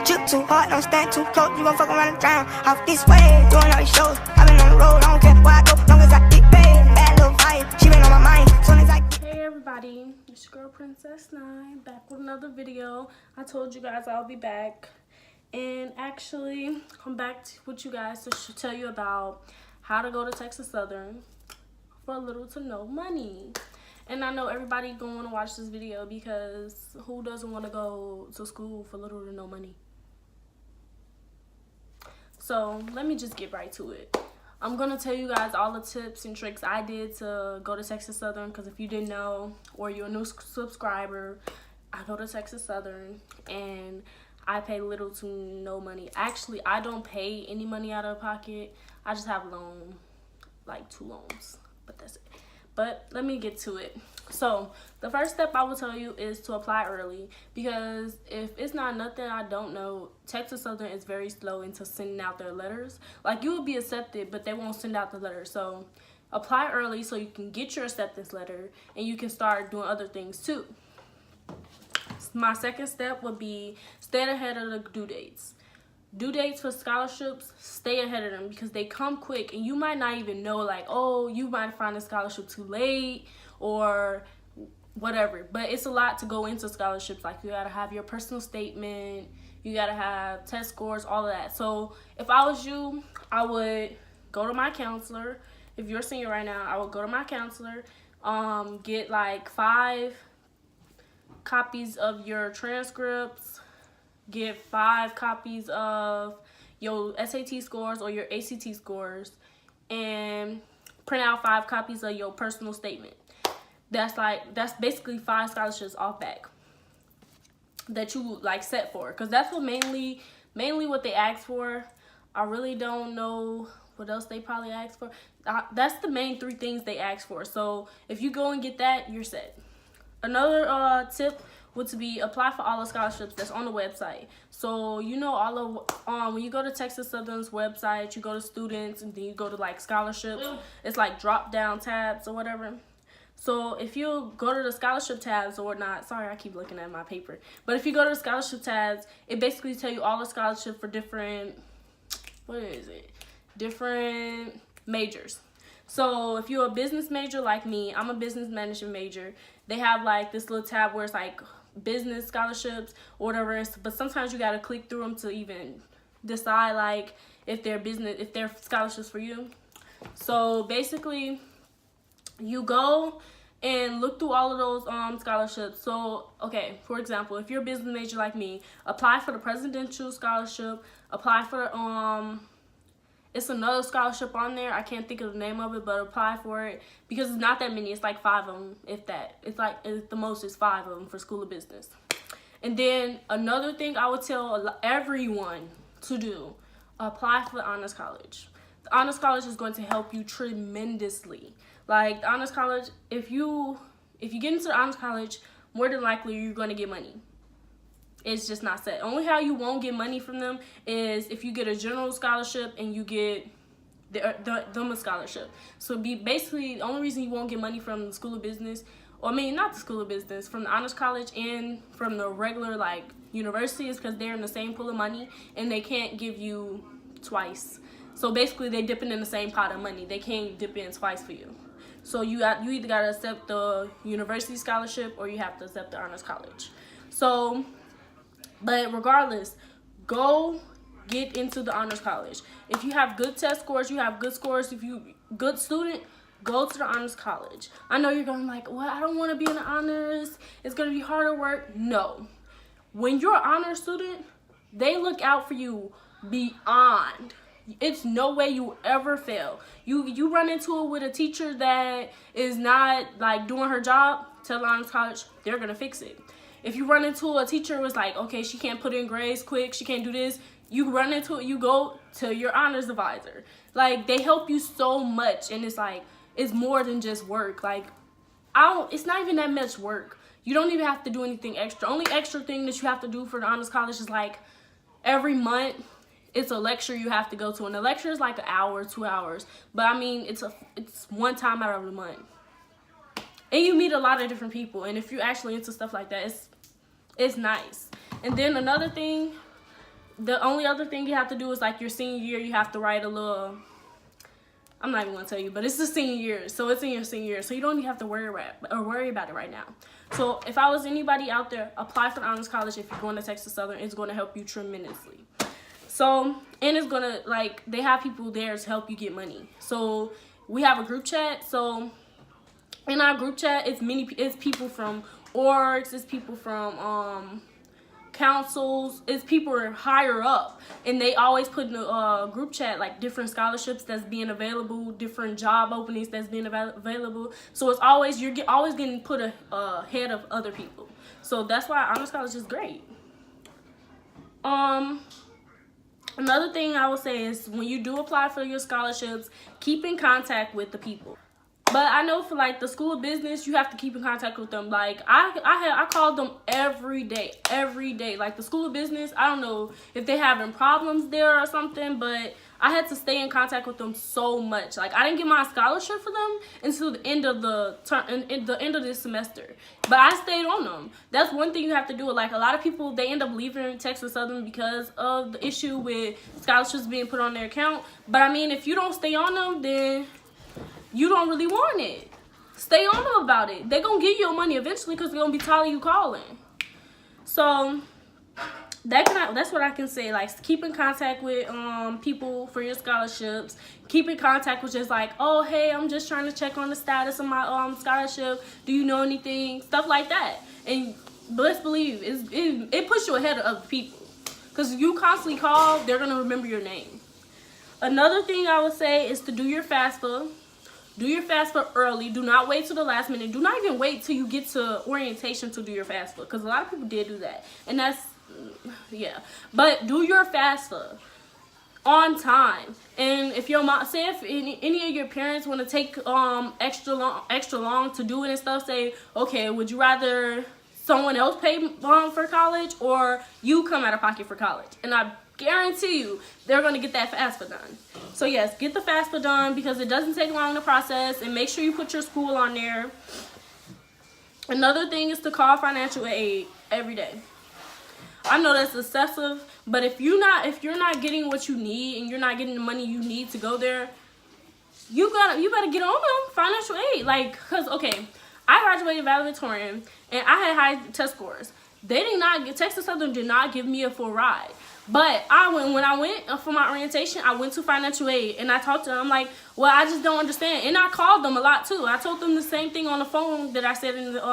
Chip too hard, don't stand too close. You gon' fuck around and drown. Off this way, doing all these shows. I been on the road, I don't care where I go, long as I get paid. Bad little vibe, she been on my mind. Soon as I get. Hey everybody, it's your girl Princess Nine, back with another video. I told you guys I'll be back, and actually I'm back with you guys to tell you about how to go to Texas Southern for little to no money. And I know everybody gonna want to watch this video because who doesn't want to go to school for little to no money? So let me just get right to it. I'm gonna tell you guys all the tips and tricks I did to go to Texas Southern, because if you didn't know or you're a new subscriber, I go to Texas Southern and I pay little to no money. Actually, I don't pay any money out of pocket. I just have like 2 loans, but that's it. But let me get to it. So the first step I will tell you is to apply early, because if it's not nothing I don't know, Texas Southern is very slow into sending out their letters. Like, you will be accepted, but they won't send out the letter. So apply early so you can get your acceptance letter and you can start doing other things too. My second step would be stay ahead of the due dates. Due dates for scholarships, stay ahead of them because they come quick and you might not even know, like, oh, you might find a scholarship too late or whatever. But it's a lot to go into scholarships. Like, you gotta have your personal statement, you gotta have test scores, all of that. So if I was you, I would go to my counselor. If you're a senior right now, I would go to my counselor, get like 5 copies of your transcripts, get 5 copies of your SAT scores or your ACT scores, and print out 5 copies of your personal statement. That's basically 5 scholarships off back that you like set for, because that's what mainly what they ask for. I really don't know what else they probably ask for. That's the main 3 things they ask for. So if you go and get that, you're set. Another tip would to be apply for all the scholarships that's on the website. So you know, all of when you go to Texas Southern's website, you go to students and then you go to like scholarships. It's like drop down tabs or whatever. So if you go to the scholarship tabs or whatnot, sorry, I keep looking at my paper, but if you go to the scholarship tabs, it basically tell you all the scholarships for different majors. So if you're a business major like me, I'm a business management major, they have like this little tab where it's like business scholarships or whatever, but sometimes you got to click through them to even decide like if they're scholarships for you. So basically you go and look through all of those scholarships. So okay, for example, if you're a business major like me, apply for the presidential scholarship, apply for it's another scholarship on there. I can't think of the name of it, but apply for it because it's not that many. It's like 5 of them, if that. It's like the most is 5 of them for School of Business. And then another thing I would tell everyone to do, apply for the Honors College. The Honors College is going to help you tremendously. Like, the Honors College, if you get into the Honors College, more than likely you're going to get money. It's just not set. Only how you won't get money from them is if you get a general scholarship and you get them a scholarship. So basically the only reason you won't get money from the School of Business, or I mean not the School of Business, from the Honors College and from the regular like university, is because they're in the same pool of money and they can't give you twice. So basically they're dipping in the same pot of money. They can't dip in twice for you. So you either gotta accept the university scholarship or you have to accept the Honors College. So, but regardless, go get into the Honors College. If you have good test scores, you have good scores. If you good student, go to the Honors College. I know you're going like, well, I don't want to be in the honors. It's going to be harder work. No. When you're an honors student, they look out for you beyond. It's no way you ever fail. You run into it with a teacher that is not like doing her job, tell the Honors College, they're going to fix it. If you run into a teacher who was like, okay, she can't put in grades quick, she can't do this, you run into it, you go to your honors advisor. Like, they help you so much, and it's like, it's more than just work. Like, it's not even that much work. You don't even have to do anything extra. Only extra thing that you have to do for the Honors College is like, every month, it's a lecture you have to go to, and the lecture is like an hour, 2 hours. But I mean, it's one time out of the month. And you meet a lot of different people, and if you're actually into stuff like that, it's nice. And then another thing the only other thing you have to do is like your senior year, you have to write a little, I'm not even gonna tell you, but it's the senior year, so it's in your senior year, so you don't even have to worry about it right now. So if I was anybody out there, apply for the Honors College if you're going to Texas Southern. It's going to help you tremendously. So, and it's gonna, like, they have people there to help you get money. So we have a group chat. So in our group chat, it's people from orgs, it's people from councils, it's people higher up, and they always put in a group chat like different scholarships that's being available, different job openings that's being available. So it's always, you're always getting put ahead of other people. So that's why Honors College is great. Another thing I would say is when you do apply for your scholarships, keep in contact with the people. But I know for like the School of Business, you have to keep in contact with them. Like I called them every day. Like the School of Business, I don't know if they having problems there or something, but I had to stay in contact with them so much. Like I didn't get my scholarship for them until the end of the end of this semester. But I stayed on them. That's one thing you have to do. Like a lot of people, they end up leaving Texas Southern because of the issue with scholarships being put on their account. But I mean, if you don't stay on them, then you don't really want it. Stay on them about it. They're going to give you your money eventually because they're going to be tired of you calling. So that's what I can say. Like, keep in contact with people for your scholarships. Keep in contact with just like, oh, hey, I'm just trying to check on the status of my scholarship. Do you know anything? Stuff like that. And best believe, it puts you ahead of other people. Because if you constantly call, they're going to remember your name. Another thing I would say is to do your FAFSA. Do your FAFSA early. Do not wait till the last minute. Do not even wait till you get to orientation to do your FAFSA, because a lot of people did do that. And that's, yeah. But do your FAFSA on time. And if your mom, say if any of your parents want to take extra long to do it and stuff, say, okay, would you rather someone else pay for college or you come out of pocket for college? And I guarantee you they're going to get that FAFSA done. So yes, get the FAFSA done because it doesn't take long to process, and make sure you put your school on there. Another thing is to call financial aid every day. I know that's excessive, but if you're not getting what you need and you're not getting the money you need to go there, you better get on them, financial aid. Like, cause okay, I graduated valedictorian and I had high test scores. Texas Southern did not give me a full ride. But when I went for my orientation, I went to financial aid and I talked to them. I'm like, well, I just don't understand. And I called them a lot too. I told them the same thing on the phone that I said in the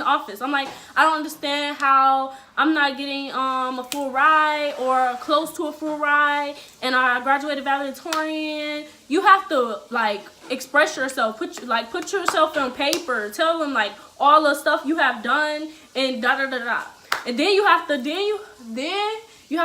office. I'm like, I don't understand how I'm not getting a full ride or close to a full ride, and I graduated valedictorian. You have to like express yourself, put yourself on paper, tell them like all the stuff you have done and da da da da. And then you have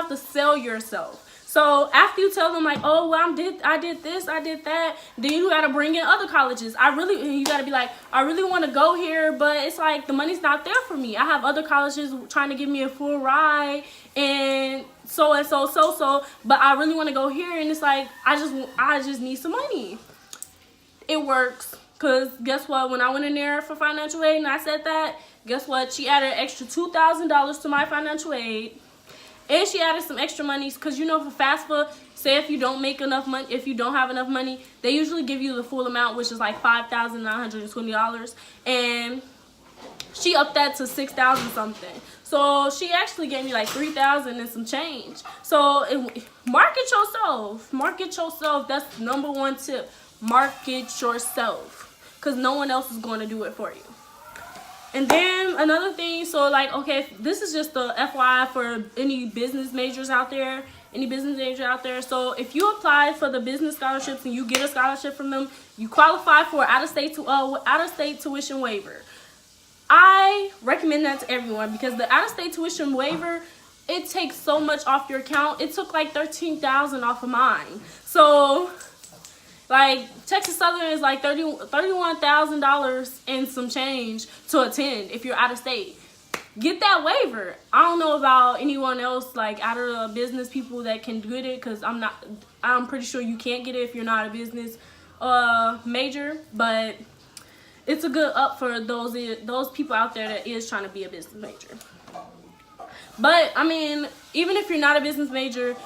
to sell yourself. So after you tell them like, oh, well, I did this, I did that, then you got to bring in other colleges. You got to be like, I really want to go here, but it's like the money's not there for me. I have other colleges trying to give me a full ride and so, but I really want to go here, and it's like, I just need some money. It works, because guess what? When I went in there for financial aid and I said that, guess what? She added an extra $2,000 to my financial aid. And she added some extra money because, you know, for FAFSA, say if you don't make enough money, if you don't have enough money, they usually give you the full amount, which is like $5,920. And she upped that to $6,000 something. So she actually gave me like $3,000 and some change. So market yourself. Market yourself. That's the number one tip. Market yourself, because no one else is going to do it for you. And then another thing, so like, okay, this is just the FYI for any business majors out there, So if you apply for the business scholarships and you get a scholarship from them, you qualify for out-of-state tuition waiver. I recommend that to everyone because the out-of-state tuition waiver, it takes so much off your account. It took like $13,000 off of mine. So like Texas Southern is like $31,000 and some change to attend if you're out of state. Get that waiver. I don't know about anyone else like out of the business people that can get it, because I'm pretty sure you can't get it if you're not a business major, but it's a good up for those people out there that is trying to be a business major. But I mean, even if you're not a business major,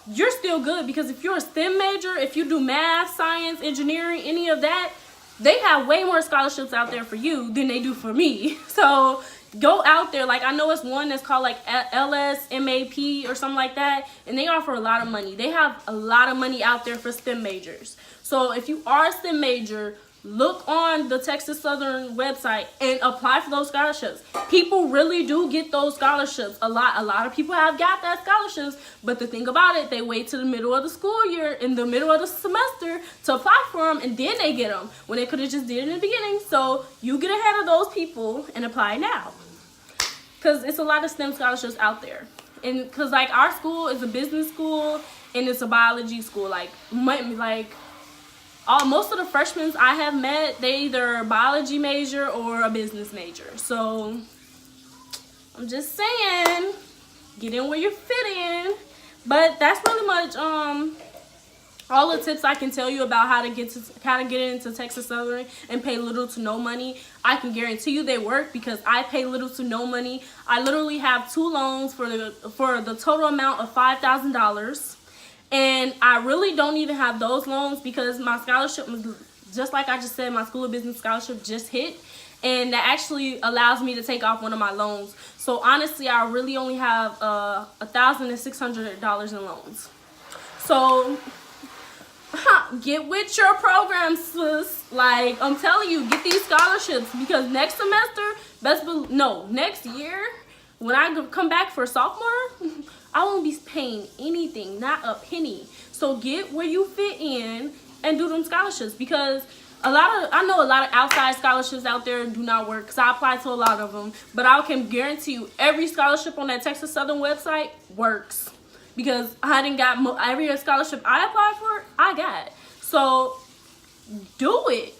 you're still good, because if you're a STEM major, if you do math, science, engineering, any of that, they have way more scholarships out there for you than they do for me. So go out there. Like, I know it's one that's called like LSMAP or something like that, and they offer a lot of money. They have a lot of money out there for STEM majors. So if you are a STEM major, look on the Texas Southern website and apply for those scholarships. People really do get those scholarships. A lot of people have got that scholarships, but the thing about it, they wait to the middle of the school year, in the middle of the semester, to apply for them, and then they get them, when they could have just did it in the beginning. So you get ahead of those people and apply now, because it's a lot of STEM scholarships out there. And because like our school is a business school and it's a biology school, most of the freshmen I have met, they either a biology major or a business major. So I'm just saying, get in where you fit in. But that's really much all the tips I can tell you about how to get into Texas Southern and pay little to no money. I can guarantee you they work, because I pay little to no money. I literally have 2 loans for the total amount of $5,000. And I really don't even have those loans, because my scholarship was, just like I just said, my School of Business scholarship just hit. And that actually allows me to take off one of my loans. So honestly, I really only have $1,600 in loans. So get with your program, sis. Like, I'm telling you, get these scholarships, because next semester, next year, when I come back for sophomore, I won't be paying anything, not a penny. So get where you fit in and do them scholarships, because I know a lot of outside scholarships out there do not work, because I applied to a lot of them. But I can guarantee you, every scholarship on that Texas Southern website works, because I didn't got every scholarship I applied for, I got. So do it.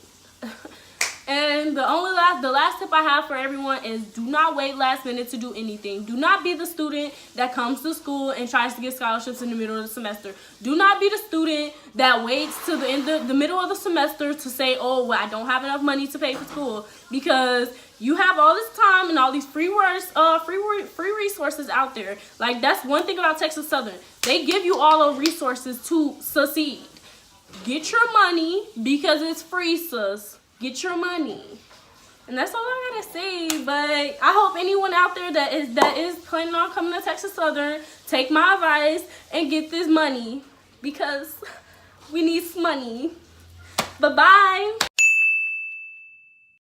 And the last tip I have for everyone is, do not wait last minute to do anything. Do not be the student that comes to school and tries to get scholarships in the middle of the semester. Do not be the student that waits to the middle of the semester to say, oh, well, I don't have enough money to pay for school, because you have all this time and all these free resources out there. Like, that's one thing about Texas Southern. They give you all the resources to succeed. Get your money, because it's free, sis. Get your money. And that's all I gotta say. But I hope anyone out there that is planning on coming to Texas Southern, take my advice and get this money, because we need some money. Bye-bye.